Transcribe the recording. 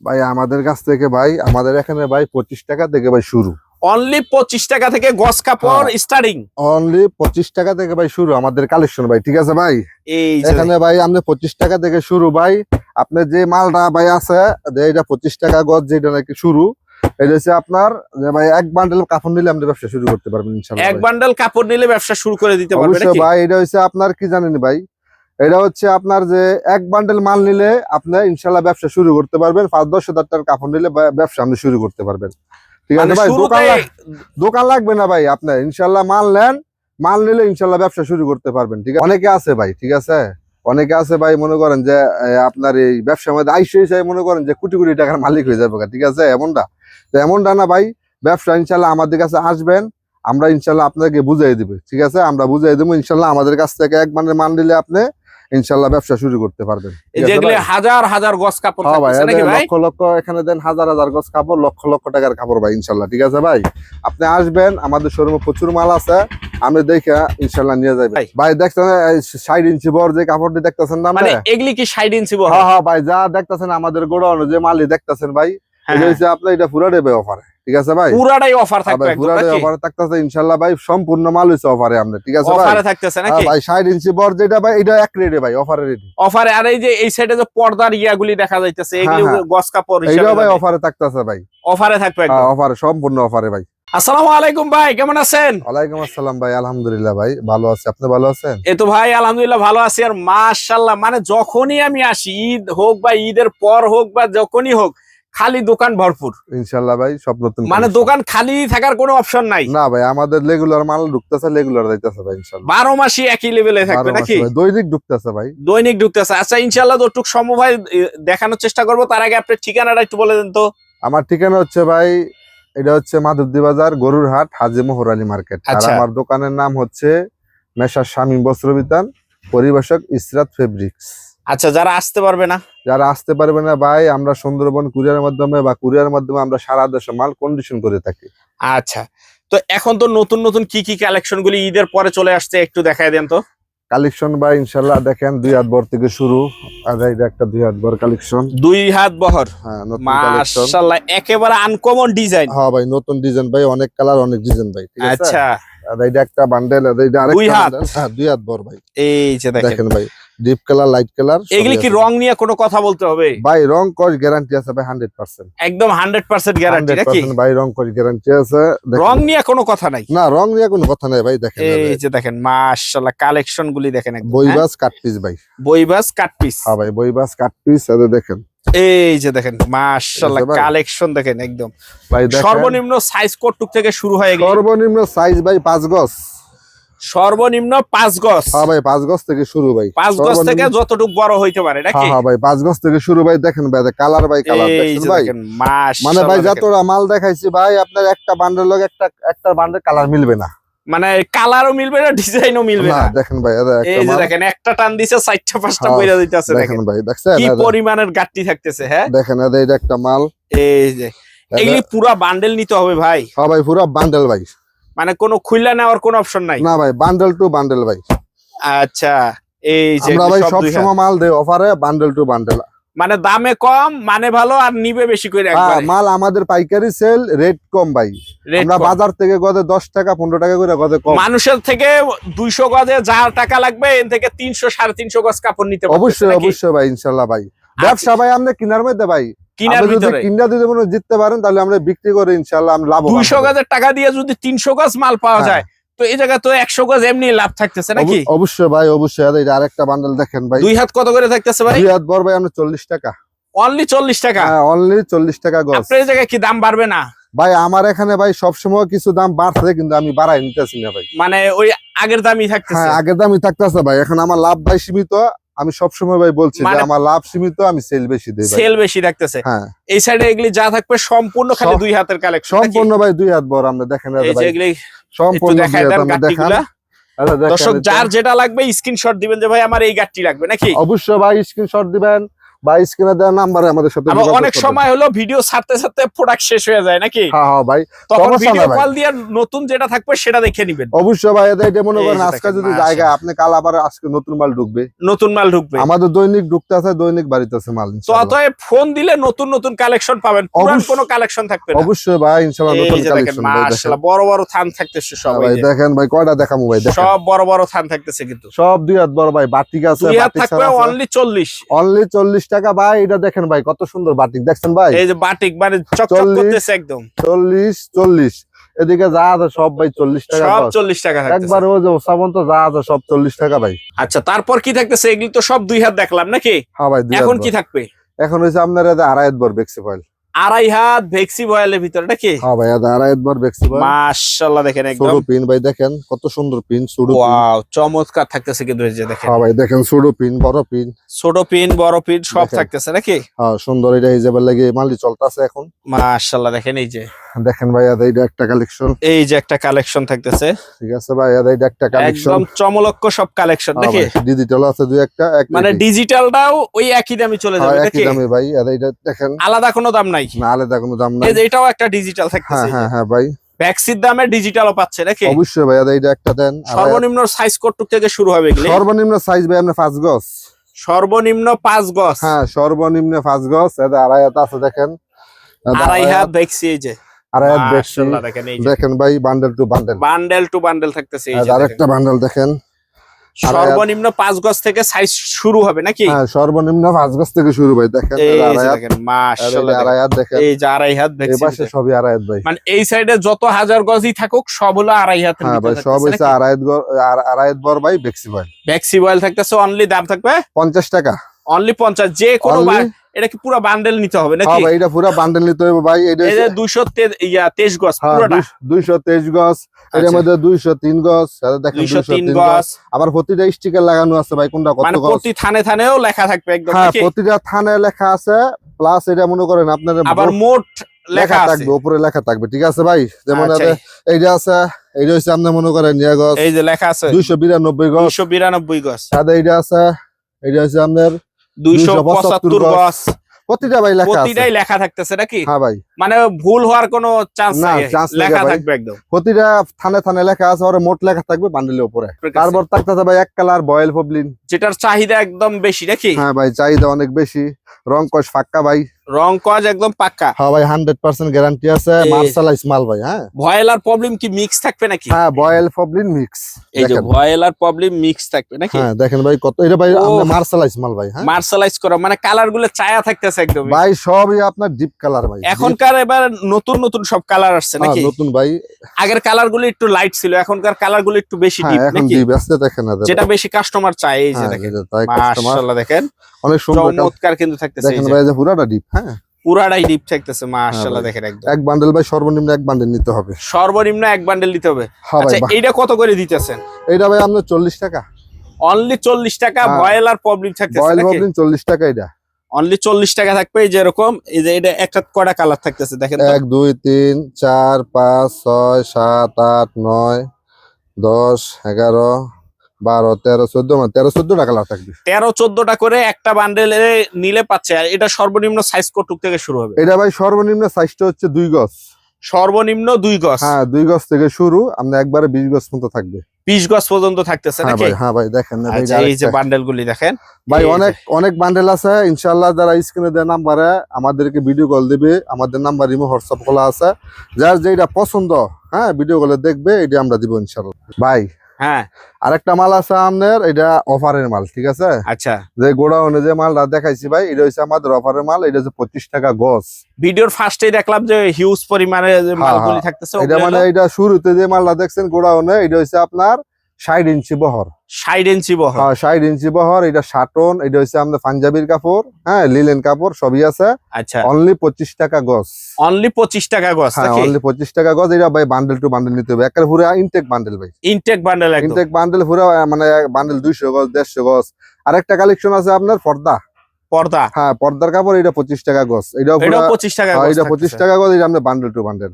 ভাই আমাদের কাছ থেকে ভাই আমাদের এখানে ভাই 25 টাকা থেকে ভাই শুরু। অনলি 25 টাকা থেকে গস কাপড় স্টার্টিং। অনলি 25 টাকা থেকে ভাই শুরু আমাদের কালেকশন ভাই, ঠিক আছে ভাই। এই এখানে ভাই আমরা 25 টাকা থেকে শুরু ভাই। আপনার যে মালটা ভাই আছে এটা 25 টাকা গজ, যেটা নাকি শুরু, এটা হচ্ছে আপনার যে ভাই এক বান্ডেল কাপড় নিলে আপনি ব্যবসা শুরু করতে পারবেন ইনশাআল্লাহ। এক বান্ডেল কাপড় নিলে ব্যবসা শুরু করে দিতে পারবেন অবশ্যই নাকি? ভাই এটা হচ্ছে আপনার কি জানেন ভাই, এটা হচ্ছে আপনার যে এক বান্ডেল মাল নিলে আপনি ইনশাআল্লাহ ব্যবসা শুরু করতে পারবেন। 5-10 হাজার টাকার কাপড় নিলে ব্যবসা আপনি শুরু করতে পারবেন, ঠিক আছে ভাই। দোকান লাগবে না ভাই, আপনি ইনশাআল্লাহ মাল নেন, মাল নিলে ইনশাআল্লাহ ব্যবসা শুরু করতে পারবেন, ঠিক আছে। অনেকে আছে ভাই, ঠিক আছে, অনেকে আছে ভাই মনে করেন যে আপনার এই ব্যবসার মধ্যে আইসে মনে করেন যে কোটি কোটি টাকার মালিক হয়ে যাবে, ঠিক আছে। এমনটা না ভাই। ব্যবসা ইনশাআল্লাহ আমাদের কাছে আসবেন, আমরা ইনশাআল্লাহ আপনাকে বুঝাই দিব, ঠিক আছে। আমরা বুঝাই দেবো ইনশাআল্লাহ। আমাদের কাছ থেকে এক বান্ডেল মাল নিলে আপনি ইনশাআল্লাহ ব্যবসা শুরু করতে পারবেন। যেগুলো হাজার হাজার গজ কাপড় থাকছে নাকি ভাই? লক্ষ লক্ষ এখানে দেন হাজার হাজার গজ কাপড়, লক্ষ লক্ষ টাকার কাপড় ভাই ইনশাআল্লাহ, ঠিক আছে ভাই। আপনি আসবেন, আমাদের শোরুমে প্রচুর মাল আছে, আমি দেখে ইনশাআল্লাহ নিয়ে যাবেন ভাই। দেখছেন 60 ইঞ্চি বড় যে কাপড়টি দেখতেছেন না, মানে এগুলি কি 60 ইঞ্চি বড়? হ্যাঁ ভাই, যা দেখতেছেন আমাদের গোডাউনে যে মালই দেখতেছেন ভাই, এটা হচ্ছে আপনার এটা পুরাটাই ভাই অফারে, ঠিক আছে ভাই। পুরাটাই অফার থাকবে একদম নাকি? পুরাটাই অফারে থাকতেছে ইনশাআল্লাহ ভাই। সম্পূর্ণ মাল হইছে অফারে আমরা, ঠিক আছে ভাই। অফারে থাকতেছে নাকি? ভাই 60 ইঞ্চি বড় যেটা ভাই, এটা এক রেটে ভাই, অফারে রেটে। অফারে। আর এই যে এই সাইডে যে পর্দার ইয়াগুলি দেখা যাইতেছে, এগুলি গজ কাপড় হিসাবে এইটাও ভাই অফারে থাকতেছে ভাই। অফারে থাকবে একদম। অফারে, সম্পূর্ণ অফারে ভাই। আসসালামু আলাইকুম ভাই, কেমন আছেন? ওয়ালাইকুম আসসালাম ভাই, আলহামদুলিল্লাহ ভাই ভালো আছি, আপনি ভালো আছেন? এই তো ভাই আলহামদুলিল্লাহ ভালো আছি। আর মাশাআল্লাহ, মানে যখনই আমি আসি, ঈদ হোক বা ঈদের পর হোক বা যখনই হোক, খালি দোকান ভরপুর ইনশাআল্লাহ ভাই। সব নতুন, মানে দোকান খালি থাকার কোনো অপশন নাই না ভাই। আমাদের রেগুলার মাল ঢুকতেছে, রেগুলার যাইতেছে ভাই ইনশাআল্লাহ। 12 মাসই একই লেভেলে থাকবে নাকি? দৈনিক ঢুকতেছে ভাই, দৈনিক ঢুকতেছে। আচ্ছা ইনশাআল্লাহ যতটুক সম্ভব ভাই দেখানোর চেষ্টা করবো। তার আগে আপনার ঠিকানাটা একটু বলে দেন তো। আমার ঠিকানা হচ্ছে ভাই, এটা হচ্ছে মাধবদী বাজার, গরুর হাট, হাজী মোহর আলী মার্কেট। আর আমার দোকানের নাম হচ্ছে মেসার শামীম বস্ত্রবিতান, পরিবেশক ইসরাত ফেব্রিক্স। আচ্ছা, যারা আসতে পারবে না ভাই, আমরা সুন্দরবন কুরিয়ারের মাধ্যমে বা কুরিয়ারের মাধ্যমে আমরা সারা দেশে মাল কন্ডিশন করে থাকি। আচ্ছা, তো এখন তো নতুন নতুন কি কি কালেকশন গুলি ঈদের পরে চলে আসছে, একটু দেখায় দেন তো। কালেকশন ভাই ইনশাআল্লাহ দেখেন 2 হাত বহর থেকে শুরু। আর এটা একটা 2 হাত বহর কালেকশন, 2 হাত বহর। হ্যাঁ, নতুন কালেকশন মাশাআল্লাহ, একেবারে আনকমন ডিজাইন। হ্যাঁ ভাই, নতুন ডিজাইন ভাই, অনেক কালার, অনেক ডিজাইন ভাই, ঠিক আছে। আচ্ছা, আর এটা একটা বান্ডেল, আর এটা আরেকটা বান্ডেল। হ্যাঁ, 2 হাত বহর ভাই। এই যে দেখেন ভাই, ডিপ কালার, লাইট কালার। এগুলি কি রং নিয়ে কোনো কথা বলতে হবে ভাই? রং কস গ্যারান্টি আছে ভাই, 100%। একদম 100% গ্যারান্টি নাকি? ভাই রং কস গ্যারান্টি আছে, রং নিয়ে কোনো কথা নাই। না, রং নিয়ে কোনো কথা নাই ভাই। দেখেন এই যে দেখেন মাশাআল্লাহ, কালেকশন গুলি দেখেন একদম বইবাস কাট পিস ভাই। বইবাস কাট পিস। হ্যাঁ ভাই, বইবাস কাট পিস। আর দেখেন এই যে দেখেন মাশাআল্লাহ, কালেকশন দেখেন একদম ভাই। সর্বনিম্ন সাইজ কতটুক থেকে শুরু হয়? সর্বনিম্ন সাইজ ভাই 5 গজ। সর্বনিম্ন 5 গজ। হ্যাঁ ভাই, 5 গজ থেকে শুরু ভাই। 5 গজ থেকে যতটুকু বড় হইতে পারে নাকি? হ্যাঁ ভাই, 5 গজ থেকে শুরু ভাই। দেখেন ভাই, কালার ভাই, কালার দেখেন ভাই। মানে ভাই যতটা মাল দেখাইছি ভাই, আপনার একটা বান্ডেল লগে একটা বান্ডেল কালার মিলবে না, মানে কালারও মিলবে না, ডিজাইনও মিলবে না। দেখেন ভাই, এই যে দেখেন একটা টান দিছে 4টা 5টা কইরা দিতেছে। দেখেন ভাই, দেখছেন কি পরিমাণের গাট্টি থাকতেছে। হ্যাঁ দেখেন, এটা একটা মাল। এই যে এগুলি পুরো বান্ডেল নিতে হবে ভাই? হ্যাঁ ভাই, পুরো বান্ডেল ভাই, মানে কোনো খুললা নেওয়ার কোনো অপশন নাই? না ভাই, বান্ডেল টু বান্ডেল ভাই। আচ্ছা, এই যে আমরা ভাই সব সময় মাল দেই অফারে, বান্ডেল টু বান্ডেল। মানে দামে কম, মানে ভালো, আর নিবে বেশি করে একবারে। মাল আমাদের পাইকারি সেল, রেট কম ভাই। আমরা বাজার থেকে গদে 10 টাকা 15 টাকা করে গদে কম। মানুষের থেকে 200 গজে যা টাকা লাগবে, এর থেকে 300 350 গজ কাপড় নিতে পারবে। অবশ্যই অবশ্যই ভাই, ইনশাআল্লাহ ভাই। ব্যবসা ভাই আমরা কিনার মধ্যে ভাই, কিনার ভিতরে কিনা দিতে মনে জিততে পারেন, তাহলে আমরা বিক্রি করে ইনশাআল্লাহ আমরা লাভ। 200 গজের টাকা দিয়ে যদি 300 গজ মাল পাওয়া যায়, তো এই জায়গা তো 100 গজ এমনি লাভ থাকতেছে নাকি? অবশ্যই ভাই, অবশ্যই। এটা আরেকটা বান্ডেল দেখেন ভাই। 2 হাত কত করে থাকতেছে ভাই? 2 হাত বড় ভাই আমরা 40 টাকা। অনলি 40 টাকা? হ্যাঁ, অনলি 40 টাকা গজ। আপনার এই জায়গায় কি দাম বাড়বে না ভাই? আমার এখানে ভাই সবসময় কিছু দাম বাড়ছে, কিন্তু আমি বাড়াই নিতেছি না ভাই। মানে ওই আগের দামই থাকতেছে? হ্যাঁ, আগের দামই থাকতেছে ভাই। এখন আমার লাভ ভাই সীমিত, আমি সবসময় ভাই বলছি যে আমার লাভ সীমিত, আমি সেল বেশি দেই ভাই। সেল বেশি থাকতেছে। হ্যাঁ, এই সাইডে এগুলি যা থাকবে সম্পূর্ণ খালি 2 হাতের কালেকশন? সম্পূর্ণ ভাই 2 হাত বড়। আমরা দেখেন এই যে এগুলি সম্পূর্ণ দেখাই দেন গাট্টিগুলা। দর্শক যার যেটা লাগবে স্ক্রিনশট দিবেন যে ভাই আমার এই গাট্টি লাগবে নাকি? অবশ্যই ভাই, স্ক্রিনশট দিবেন। ভাই স্ক্রিনে দেওয়া নাম্বারে আমাদের সাথে আবার অনেক সময় হলো ভিডিও ছাড়তে ছাড়তে প্রোডাক্ট শেষ হয়ে যায় নাকি? হ্যাঁ ভাই, তখন ভিডিও কল দিয়ে নতুন যেটা থাকবে সেটা দেখে নেবেন। অবশ্যই ভাই, এটা মনে করেন আজকে যদি জায়গায় আপনি কাল আবার আজকে নতুন মাল ঢুকবে, আমাদের দৈনিক ঢুকতে আছে, দৈনিক বাড়িতে আছে মাল। তো অতএব ফোন দিলে নতুন নতুন কালেকশন পাবেন, পুরান কোনো কালেকশন থাকবে না। অবশ্যই ভাই, ইনশাআল্লাহ নতুন কালেকশন। মাশাআল্লাহ বড় বড় থান থাকতেছে সব। ভাই দেখেন ভাই, কয়টা দেখামু ভাই, দেখেন সব বড় বড় থান থাকতেছে, কিন্তু সব 2 হাত বড় ভাই। বাটিক আছে, বাটিক থাকবে অনলি 40, অনলি 40 টাকা ভাই। এটা দেখেন ভাই, কত সুন্দর বাটিক দেখছেন ভাই, এই যে বাটিক মানে চকচক করতেছে একদম। 40 এদিকে যা আছে সব ভাই 40 টাকা, সব 40 টাকা থাকতেছে একবার। ওই যে সাবন তো যা আছে সব 40 টাকা ভাই। আচ্ছা, তারপর কি থাকতেছে? এগুলি তো সব 2 হাত দেখলাম নাকি? হ্যাঁ ভাই, এখন কি থাকবে? এখন হইছে আপনার 2.5 হাত বড় বেক্সি ফয়েল, 2.5 হাত ভেক্সি বয়েলের ভিতরে নাকি? হ্যাঁ ভাই, 2.5 হাত বড় বেক্সি ফয়েল। মাশাআল্লাহ দেখেন একদম ছোট পিন ভাই, দেখেন কত সুন্দর পিন, ছোট পিন। ওয়াও, চমৎকার থাকতেছে কিন্তু এই যে দেখেন। হ্যাঁ ভাই দেখেন, ছোট পিন বড় পিন, ছোট পিন বড় পিন সব থাকতেছে নাকি? হ্যাঁ সুন্দর। এটা হিসাবে লাগে মালি চলতেছে এখন। মাশাআল্লাহ দেখেন এই যে দেখেন ভাই, এটা একটা কালেকশন, এই যে একটা কালেকশন থাকতেছে। ঠিক আছে ভাই, এটা একটা কালেকশন একদম চমলক্ষ সব কালেকশন নাকি? ডিজিটাল আছে 2-1টা, মানে ডিজিটালটাও ওই একই দামে চলে যাবে নাকি? একই দামে ভাই। এটা দেখেন, আলাদা কোনো দাম নাই? না আলাদা কোনো দাম নাই। এই যে এটাও একটা ডিজিটাল থাকতেছে। হ্যাঁ হ্যাঁ ভাই, ভ্যাক্সির দামে ডিজিটালও পাচ্ছে নাকি? অবশ্যই ভাই, এটা একটা দেন। সর্বনিম্ন সাইজ কতটুক থেকে শুরু হবে এগুলি? সর্বনিম্ন সাইজ ভাই আপনার 5 গজ। সর্বনিম্ন 5 গজ? হ্যাঁ সর্বনিম্ন 5 গজ। এটা 2.5 হাত আছে, দেখেন 2.5 হাত ভ্যাক্সি, এই যে 2.5 হাত ভ্যাক্সি। মাশাআল্লাহ দেখেন এই যে দেখেন ভাই, bundle to bundle, bundle to bundle থাকতেছে এই যে আরেকটা বান্ডেল দেখেন। সর্বনিম্ন 5 গজ থেকে সাইজ শুরু হবে নাকি? হ্যাঁ সর্বনিম্ন 5 গজ থেকে শুরু ভাই। দেখেন এই যে দেখেন মাশাআল্লাহ 2.5 হাত দেখেন, এই যে 2.5 হাত এই ভ্যাক্সি। পাশে সবই 2.5 হাত ভাই। মানে এই সাইডে যত হাজার গজই থাকুক সব হলো 2.5 হাতের হ্যাঁ ভাই, ভিতরে সব থাকতেছে হইছে নাকি? 2.5 হাত গজ, 2.5 হাত বড় ভাই ভ্যাক্সি ভাই। ভ্যাক্সি বয়েল থাকতেছে, অনলি দাম থাকবে 50 টাকা, অনলি 50। যে কোনো Only? এটা কি পুরো বান্ডেল নিতে হবে হ্যাঁ নাকি? ভাই, এটা পুরো বান্ডেল নিতে হবে ভাই। এটা এই যে 223 গজ হ্যাঁ পুরোটা 223 গজ, এর আচ্ছা। মধ্যে 203 গজ, এটা দেখেন 203 203 গজ। গজ। আবার প্রতিটা স্টিকার লাগানো আছে ভাই, কোনটা কত মানে গজ। প্রতি থানে থানেও লেখা থাকবে একদম হ্যাঁ নাকি? প্রতিটা থানে লেখা আছে, প্লাস এটা মনে করেন আপনার আবার মোট লেখা আছে থাকবে, উপরে লেখা থাকবে, ঠিক আছে ভাই। যেমন আচ্ছা, এইটা আছে, এইটা হচ্ছে আপনার মনে করেন নিয়া গজ, এই যে লেখা আছে 292 গজ। 292 গজ। সাদা এইটা আছে, এইটা হচ্ছে আপনার 275 গজ। প্রতিটা ভাই লেখা আছে, প্রতিটাই লেখা থাকতেছে নাকি? হ্যাঁ ভাই, মানে ভুল হওয়ার কোনো চান্স না, নাই, chance নাই লেখা ভাই। থাকবে একদম। প্রতিটা থানে থানে লেখা আছে, আর মোট লেখা থাকবে বান্ডেলের উপরে। তারপর থাকতেছে ভাই এক কালার বয়েল পবলিন, যেটার চাহিদা একদম বেশি নাকি? হ্যাঁ ভাই, চাহিদা অনেক বেশি। রং কস ফাক্কা ভাই, রং কজ একদম পাক্কা। হ্যাঁ ভাই 100% গ্যারান্টি আছে, মার্শালাইজ মাল ভাই। হ্যাঁ ভয়েলার প্রবলেম কি মিক্স থাকবে নাকি? হ্যাঁ বয়েল পবলিন মিক্স, এই যে ভয়েলার প্রবলেম মিক্স থাকবে নাকি? হ্যাঁ দেখেন ভাই কত, এটা ভাই আমরা মার্শালাইজ মাল ভাই। হ্যাঁ মার্শালাইজ করা মানে কালার গুলো চায়া থাকতেছে একদম ভাই, সবই আপনার ডিপ কালার ভাই। এখনকার এবার নতুন নতুন সব কালার আসছে নাকি? নতুন ভাই, আগের কালার গুলো একটু লাইট ছিল, এখনকার কালার গুলো একটু বেশি ডিপ এখন নাকি? ডিপ আছে, দেখেন না যেটা বেশি কাস্টমার চায় এই যে দেখেন মাশাআল্লাহ দেখেন অনেক সুন্দর চমৎকার কিন্তু থাকতেছে। দেখেন ভাই, যে পুরাটা ডিপ। হ্যাঁ পুরাটাই ডিপ থাকতেছে মাশাআল্লাহ দেখেন একদম। এক বান্ডেল ভাই সর্বনিম্ন এক বান্ডেল নিতে হবে, সর্বনিম্ন এক বান্ডেল নিতে হবে। হ্যাঁ আচ্ছা ভাই। এইটা কত করে দিতেছেন? এইটা ভাই আপনার 40 টাকা, অনলি 40 টাকা। হ্যাঁ। ভয়েলার প্রবলেম থাকতেছে বয়েল নাকি? পবলিন 40 টাকা, এটা অনলি 40 টাকা থাকবে। এই যে এরকম, এই যে এটা একটা কয়টা কালার থাকতেছে দেখেন তো? 1 2 3 4 5 6 7 8 9 10 11 12 13 14 13 14টা কালার থাকবে। 13-14টা করে একটা বান্ডেল নিলে পাচ্ছে। আর এটা সর্বনিম্ন সাইজ কতটুক থেকে শুরু হবে? এটা ভাই সর্বনিম্ন সাইজটা হচ্ছে 2 গজ। সর্বনিম্ন 2 গজ? হ্যাঁ 2 গজ থেকে শুরু, আমরা একবারে 20 গজ পর্যন্ত থাকবে। 20 গজ পর্যন্ত থাকতেছে হ্যাঁ নাকি? ভাই, হ্যাঁ ভাই দেখেন না ভাই, আচ্ছা এই যে বান্ডেল গুলি দেখেন ভাই এই যে। অনেক অনেক বান্ডেল আছে ইনশাআল্লাহ। যারা স্ক্রিনে দেওয়া নাম্বারে আমাদেরকে ভিডিও কল দিবে, আমাদের নাম্বার ইমো হোয়াটসঅ্যাপ খোলা আছে, যার যেটা পছন্দ হ্যাঁ ভিডিও কলে দেখবে, এটা আমরা দিব ইনশাআল্লাহ ভাই। হ্যাঁ আরেকটা মাল আছে আপনার, এটা অফারের মাল, ঠিক আছে? আচ্ছা, যে গোডাউনে যে মালটা দেখাইছি ভাই, এটা হচ্ছে আমাদের অফারের মাল, এটা হচ্ছে 25 টাকা গজ। ভিডিওর ফার্স্টেই দেখলাম যে হিউজ পরিমাণে যে মালগুলি থাকতেছে। এটা ওগুলো মানে হলো এটা শুরুতে যে মালটা দেখছেন গোডাউনে, এটা হচ্ছে আপনার 60 ইঞ্চি বহর। 60 ইঞ্চি বহর? হ্যাঁ 60 ইঞ্চি বহর, এটা শাটন, এটা হচ্ছে আমাদের পাঞ্জাবির কাপড়, হ্যাঁ লিলেন কাপড় সবই আছে। আচ্ছা অনলি 25 টাকা গজ। অনলি 25 টাকা গজ হ্যাঁ নাকি? অনলি 25 টাকা গজ। এটা ভাই বান্ডেল টু বান্ডেল নিতে হবে, একেবারে পুরো ইনটেক বান্ডেল ভাই। ইনটেক বান্ডেল একদম? ইনটেক বান্ডেল পুরো, মানে বান্ডেল 200 গজ 150 গজ। আরেকটা কালেকশন আছে আপনার পর্দা। পর্দা? হ্যাঁ পর্দার কাপড়, এটা 25 টাকা গজ। এটাও 25 টাকা গজ? এটা 25 টাকা গজ, এটা আমাদের বান্ডেল টু বান্ডেল।